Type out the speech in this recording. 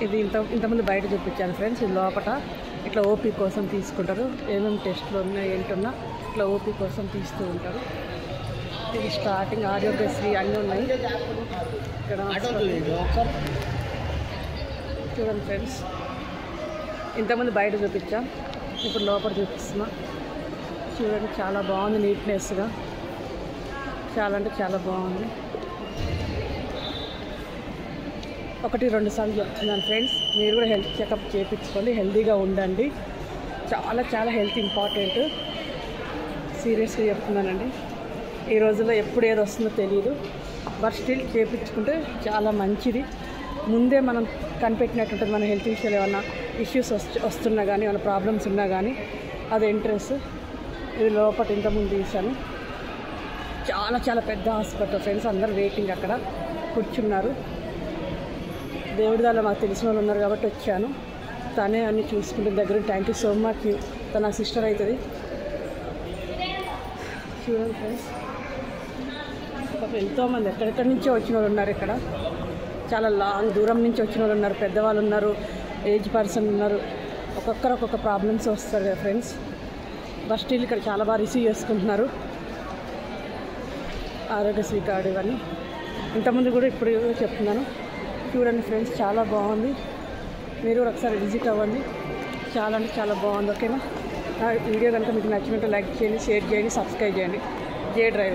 ఇది ఇంతకుముందు బయట చూపించాను ఫ్రెండ్స్. ఇది లోపల ఇట్లా ఓపీ కోసం తీసుకుంటారు. ఏమేమి టెస్ట్లు ఉన్నాయి ఏంటున్నా ఇట్లా ఓపీ కోసం తీస్తూ ఉంటారు. ఇది స్టార్టింగ్ ఆరోగ్యశ్రీ అన్నీ ఉన్నాయి ఇక్కడ. చూడండి ఫ్రెండ్స్, ఇంతకుముందు బయట చూపించాం, ఇప్పుడు లోపల చూపిస్తున్నా. చూడండి చాలా బాగుంది, నీట్నెస్గా చాలా అంటే చాలా బాగుంది. 1-2 సార్లు చెప్తున్నాను ఫ్రెండ్స్, మీరు కూడా హెల్త్ చెకప్ చేయించుకోండి, హెల్తీగా ఉండండి. చాలా చాలా హెల్త్ ఇంపార్టెంట్, సీరియస్గా చెప్తున్నానండి. ఈ రోజుల్లో ఎప్పుడు ఏది వస్తుందో తెలియదు, బట్ స్టిల్ చేయించుకుంటే చాలా మంచిది. ముందే మనం కనిపెట్టినట్టుంటుంది మన హెల్త్ విషయాలు. ఏమన్నా ఇష్యూస్ వస్తున్నా కానీ, ఏమైనా ప్రాబ్లమ్స్ ఉన్నా కానీ అది ఇంట్రెస్ట్. ఇది లోపల ఇంతకుముందు తీశాను. చాలా చాలా పెద్ద హాస్పిటల్ ఫ్రెండ్స్. అందరూ వెయిటింగ్ అక్కడ కూర్చున్నారు. దేవుడి దానిలో మాకు తెలిసిన వాళ్ళు ఉన్నారు కాబట్టి వచ్చాను. తనే అన్నీ చూసుకుంటుంది దగ్గర. Thank you so much. తన సిస్టర్ అవుతుంది. చూడండి ఫ్రెండ్స్, ఎంతోమంది ఎక్కడెక్కడి నుంచో వచ్చిన వాళ్ళు ఉన్నారు ఇక్కడ. చాలా లాంగ్ దూరం నుంచి వచ్చిన వాళ్ళు ఉన్నారు, పెద్దవాళ్ళు ఉన్నారు, ఏజ్ పర్సన్ ఉన్నారు. ఒక్కొక్కరు ఒక్కొక్క ప్రాబ్లమ్స్ వస్తారు కదా ఫ్రెండ్స్. బస్ స్టిల్ ఇక్కడ చాలా బాగా రిసీవ్ చేసుకుంటున్నారు. ఆరోగ్యశ్రీ కార్డు ఇవన్నీ ఇంతకుముందు కూడా ఇప్పుడు చెప్తున్నాను. చూడండి ఫ్రెండ్స్, చాలా బాగుంది. మీరు కూడా ఒకసారి విజిట్ అవ్వండి. చాలా అంటే చాలా బాగుంది. ఓకేనా? నా వీడియో కనుక మీకు నచ్చినట్టు లైక్ చేయండి, షేర్ చేయండి, సబ్స్క్రైబ్ చేయండి. జే డ్రైవర్.